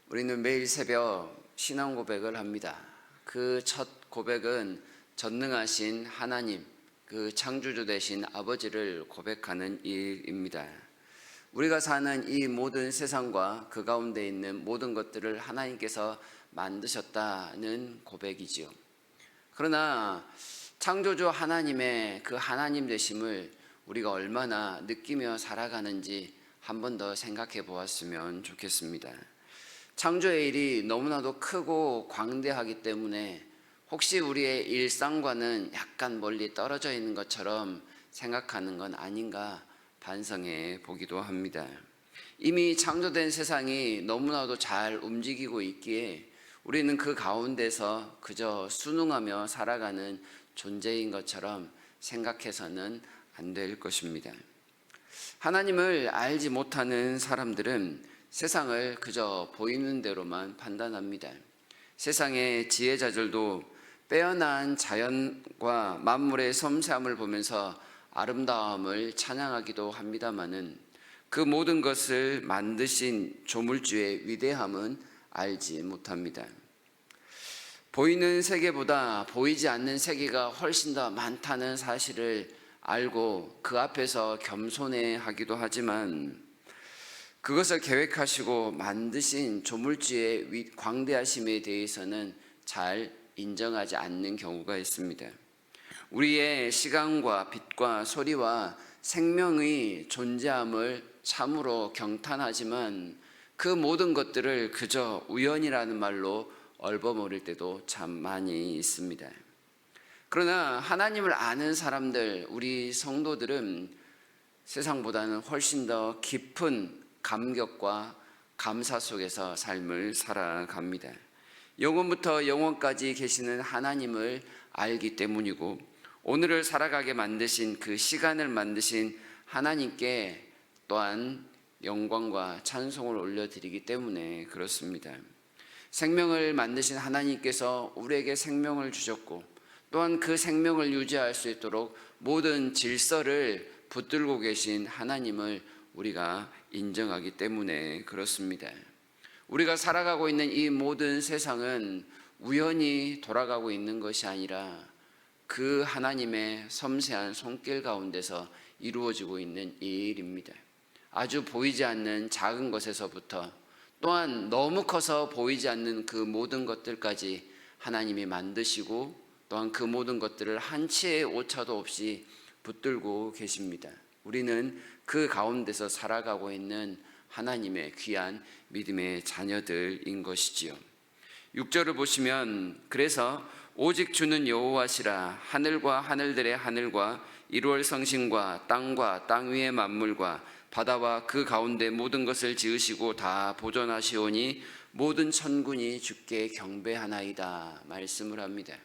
우리는 매일 새벽 신앙 고백을 합니다. 그 첫 고백은 전능하신 하나님, 그 창조주 되신 아버지를 고백하는 일입니다. 우리가 사는 이 모든 세상과 그 가운데 있는 모든 것들을 하나님께서 만드셨다는 고백이지요. 그러나 창조주 하나님의 그 하나님 되심을 우리가 얼마나 느끼며 살아가는지 한 번 더 생각해 보았으면 좋겠습니다. 창조의 일이 너무나도 크고 광대하기 때문에 혹시 우리의 일상과는 약간 멀리 떨어져 있는 것처럼 생각하는 건 아닌가 반성해 보기도 합니다. 이미 창조된 세상이 너무나도 잘 움직이고 있기에 우리는 그 가운데서 그저 순응하며 살아가는 존재인 것처럼 생각해서는 안 될 것입니다. 하나님을 알지 못하는 사람들은 세상을 그저 보이는 대로만 판단합니다. 세상의 지혜자들도 빼어난 자연과 만물의 섬세함을 보면서 아름다움을 찬양하기도 합니다마는 그 모든 것을 만드신 조물주의 위대함은 알지 못합니다. 보이는 세계보다 보이지 않는 세계가 훨씬 더 많다는 사실을 알고 그 앞에서 겸손해 하기도 하지만 그것을 계획하시고 만드신 조물주의 광대하심에 대해서는 잘 인정하지 않는 경우가 있습니다. 우리의 시간과 빛과 소리와 생명의 존재함을 참으로 경탄하지만 그 모든 것들을 그저 우연이라는 말로 얼버무릴 때도 참 많이 있습니다. 그러나 하나님을 아는 사람들, 우리 성도들은 세상보다는 훨씬 더 깊은 감격과 감사 속에서 삶을 살아갑니다. 영원부터 영원까지 계시는 하나님을 알기 때문이고 오늘을 살아가게 만드신 그 시간을 만드신 하나님께 또한 영광과 찬송을 올려드리기 때문에 그렇습니다. 생명을 만드신 하나님께서 우리에게 생명을 주셨고 또한 그 생명을 유지할 수 있도록 모든 질서를 붙들고 계신 하나님을 우리가 인정하기 때문에 그렇습니다. 우리가 살아가고 있는 이 모든 세상은 우연히 돌아가고 있는 것이 아니라 그 하나님의 섬세한 손길 가운데서 이루어지고 있는 일입니다. 아주 보이지 않는 작은 것에서부터 또한 너무 커서 보이지 않는 그 모든 것들까지 하나님이 만드시고 또한 그 모든 것들을 한치의 오차도 없이 붙들고 계십니다. 우리는 그 가운데서 살아가고 있는 하나님의 귀한 믿음의 자녀들인 것이지요. 6절을 보시면 그래서 오직 주는 여호와시라 하늘과 하늘들의 하늘과 이루얼 성신과 땅과 땅 위의 만물과 바다와 그 가운데 모든 것을 지으시고 다 보존하시오니 모든 천군이 주께 경배하나이다 말씀을 합니다.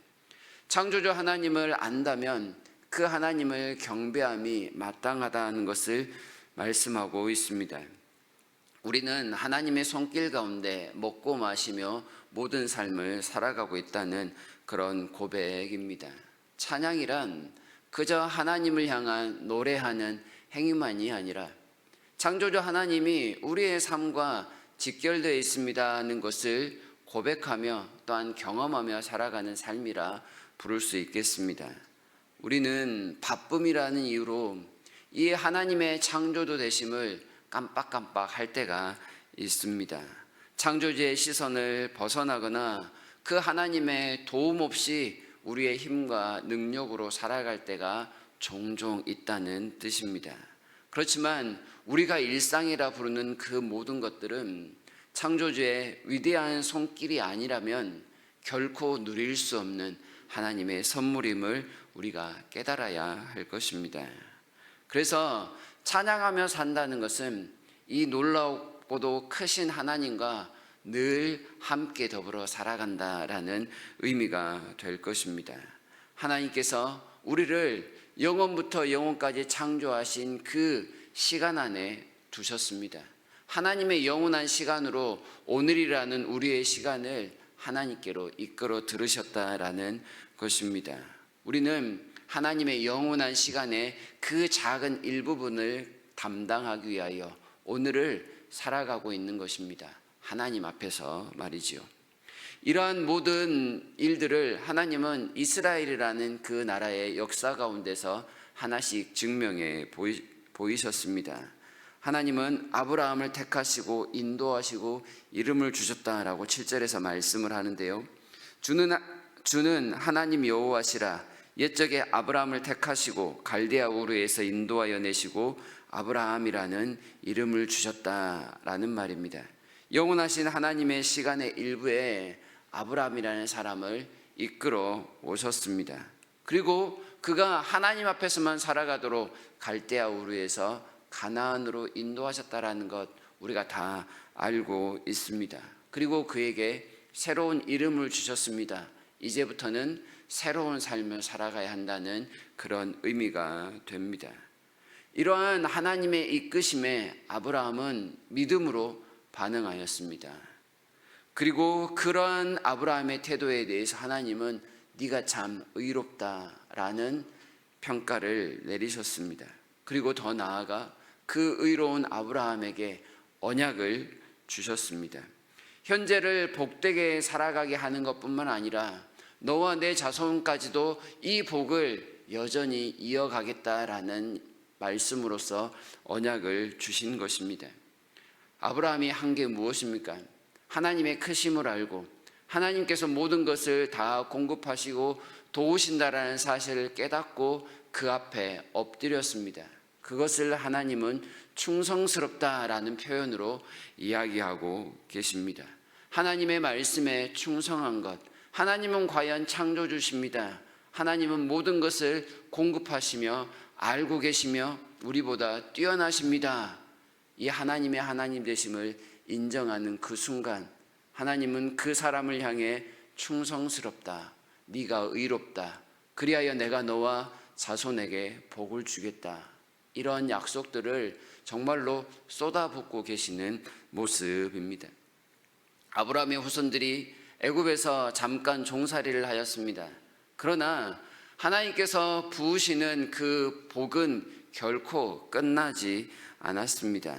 창조주 하나님을 안다면 그 하나님을 경배함이 마땅하다는 것을 말씀하고 있습니다. 우리는 하나님의 손길 가운데 먹고 마시며 모든 삶을 살아가고 있다는 그런 고백입니다. 찬양이란 그저 하나님을 향한 노래하는 행위만이 아니라 창조주 하나님이 우리의 삶과 직결되어 있습니다는 것을 고백하며 또한 경험하며 살아가는 삶이라 부를 수 있겠습니다. 우리는 바쁨이라는 이유로 이 하나님의 창조주 되심을 깜빡깜빡 할 때가 있습니다. 창조주의 시선을 벗어나거나 그 하나님의 도움 없이 우리의 힘과 능력으로 살아갈 때가 종종 있다는 뜻입니다. 그렇지만 우리가 일상이라 부르는 그 모든 것들은 창조주의 위대한 손길이 아니라면 결코 누릴 수 없는 하나님의 선물임을 우리가 깨달아야 할 것입니다. 그래서 찬양하며 산다는 것은 이 놀랍고도 크신 하나님과 늘 함께 더불어 살아간다라는 의미가 될 것입니다. 하나님께서 우리를 영원부터 영원까지 창조하신 그 시간 안에 두셨습니다. 하나님의 영원한 시간으로 오늘이라는 우리의 시간을 하나님께로 이끌어 들으셨다라는 것입니다. 우리는 하나님의 영원한 시간에 그 작은 일부분을 담당하기 위하여 오늘을 살아가고 있는 것입니다. 하나님 앞에서 말이지요. 이러한 모든 일들을 하나님은 이스라엘이라는 그 나라의 역사 가운데서 하나씩 증명해 보이셨습니다. 하나님은 아브라함을 택하시고 인도하시고 이름을 주셨다라고 7절에서 말씀을 하는데요. 주는 하나님 여호와시라. 옛적에 아브라함을 택하시고 갈대아 우르에서 인도하여 내시고 아브라함이라는 이름을 주셨다라는 말입니다. 영원하신 하나님의 시간의 일부에 아브라함이라는 사람을 이끌어 오셨습니다. 그리고 그가 하나님 앞에서만 살아가도록 갈대아 우르에서 가나안으로 인도하셨다라는 것 우리가 다 알고 있습니다. 그리고 그에게 새로운 이름을 주셨습니다. 이제부터는 새로운 삶을 살아가야 한다는 그런 의미가 됩니다. 이러한 하나님의 이끄심에 아브라함은 믿음으로 반응하였습니다. 그리고 그러한 아브라함의 태도에 대해서 하나님은 네가 참 의롭다라는 평가를 내리셨습니다. 그리고 더 나아가 그 의로운 아브라함에게 언약을 주셨습니다. 현재를 복되게 살아가게 하는 것뿐만 아니라 너와 내 자손까지도 이 복을 여전히 이어가겠다라는 말씀으로서 언약을 주신 것입니다. 아브라함이 한 게 무엇입니까? 하나님의 크심을 알고 하나님께서 모든 것을 다 공급하시고 도우신다라는 사실을 깨닫고 그 앞에 엎드렸습니다. 그것을 하나님은 충성스럽다라는 표현으로 이야기하고 계십니다. 하나님의 말씀에 충성한 것, 하나님은 과연 창조주십니다. 하나님은 모든 것을 공급하시며 알고 계시며 우리보다 뛰어나십니다. 이 하나님의 하나님 되심을 인정하는 그 순간 하나님은 그 사람을 향해 충성스럽다, 네가 의롭다, 그리하여 내가 너와 자손에게 복을 주겠다, 이런 약속들을 정말로 쏟아붓고 계시는 모습입니다. 아브라함의 후손들이 애굽에서 잠깐 종살이를 하였습니다. 그러나 하나님께서 부으시는 그 복은 결코 끝나지 않았습니다.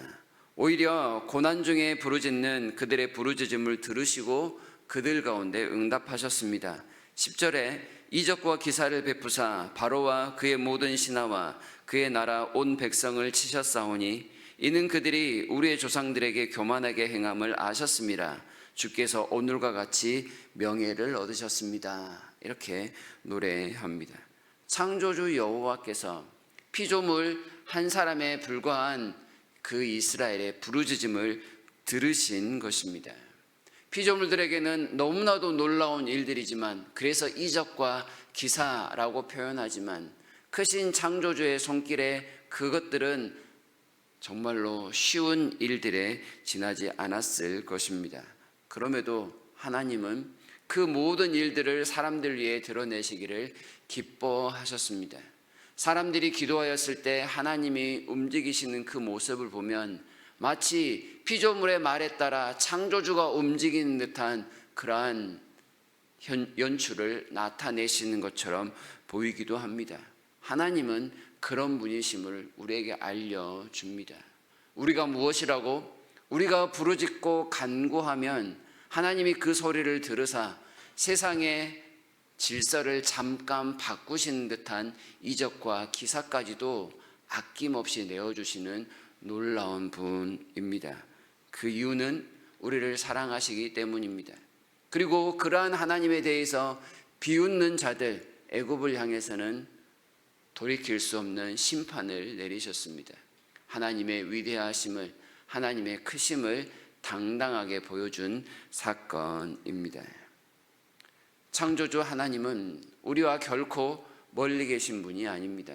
오히려 고난 중에 부르짖는 그들의 부르짖음을 들으시고 그들 가운데 응답하셨습니다. 10절에 이적과 기사를 베푸사 바로와 그의 모든 신하와 그의 나라 온 백성을 치셨사오니 이는 그들이 우리의 조상들에게 교만하게 행함을 아셨습니다. 주께서 오늘과 같이 명예를 얻으셨습니다. 이렇게 노래합니다. 창조주 여호와께서 피조물 한 사람에 불과한 그 이스라엘의 부르짖음을 들으신 것입니다. 피조물들에게는 너무나도 놀라운 일들이지만, 그래서 이적과 기사라고 표현하지만 크신 창조주의 손길에 그것들은 정말로 쉬운 일들에 지나지 않았을 것입니다. 그럼에도 하나님은 그 모든 일들을 사람들 위해 드러내시기를 기뻐하셨습니다. 사람들이 기도하였을 때 하나님이 움직이시는 그 모습을 보면 마치 피조물의 말에 따라 창조주가 움직이는 듯한 그러한 연출을 나타내시는 것처럼 보이기도 합니다. 하나님은 그런 분이심을 우리에게 알려줍니다. 우리가 무엇이라고? 우리가 부르짖고 간구하면 하나님이 그 소리를 들으사 세상의 질서를 잠깐 바꾸시는 듯한 이적과 기사까지도 아낌없이 내어주시는 놀라운 분입니다. 그 이유는 우리를 사랑하시기 때문입니다. 그리고 그러한 하나님에 대해서 비웃는 자들, 애굽을 향해서는 돌이킬 수 없는 심판을 내리셨습니다. 하나님의 위대하심을, 하나님의 크심을 당당하게 보여준 사건입니다. 창조주 하나님은 우리와 결코 멀리 계신 분이 아닙니다.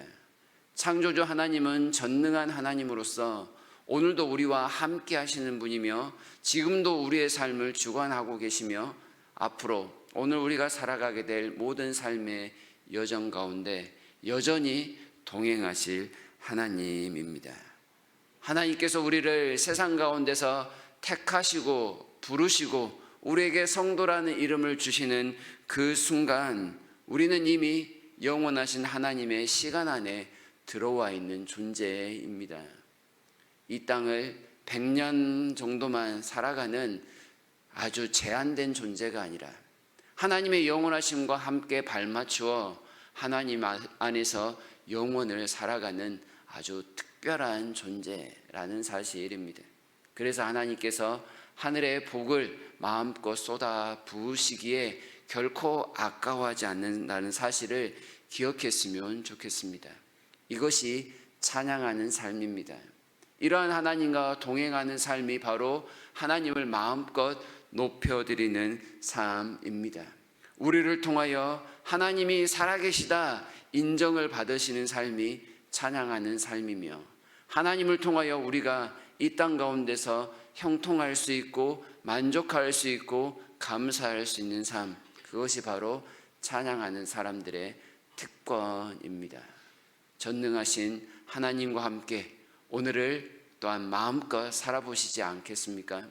창조주 하나님은 전능한 하나님으로서 오늘도 우리와 함께 하시는 분이며 지금도 우리의 삶을 주관하고 계시며 앞으로 오늘 우리가 살아가게 될 모든 삶의 여정 가운데 여전히 동행하실 하나님입니다. 하나님께서 우리를 세상 가운데서 택하시고 부르시고 우리에게 성도라는 이름을 주시는 그 순간 우리는 이미 영원하신 하나님의 시간 안에 들어와 있는 존재입니다. 이 땅을 100년 정도만 살아가는 아주 제한된 존재가 아니라 하나님의 영원하심과 함께 발맞추어 하나님 안에서 영원을 살아가는 아주 특별한 존재라는 사실입니다. 그래서 하나님께서 하늘의 복을 마음껏 쏟아 부으시기에 결코 아까워하지 않는다는 사실을 기억했으면 좋겠습니다. 이것이 찬양하는 삶입니다. 이러한 하나님과 동행하는 삶이 바로 하나님을 마음껏 높여드리는 삶입니다. 우리를 통하여 하나님이 살아계시다 인정을 받으시는 삶이 찬양하는 삶이며, 하나님을 통하여 우리가 이 땅 가운데서 형통할 수 있고 만족할 수 있고 감사할 수 있는 삶, 그것이 바로 찬양하는 사람들의 특권입니다. 전능하신 하나님과 함께 오늘을 또한 마음껏 살아보시지 않겠습니까?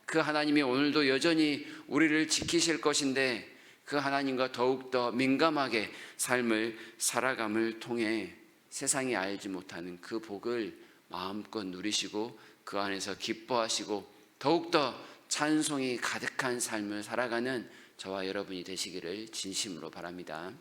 그 하나님이 오늘도 여전히 우리를 지키실 것인데, 그 하나님과 더욱더 민감하게 삶을 살아감을 통해 세상이 알지 못하는 그 복을 마음껏 누리시고 그 안에서 기뻐하시고 더욱더 찬송이 가득한 삶을 살아가는 저와 여러분이 되시기를 진심으로 바랍니다.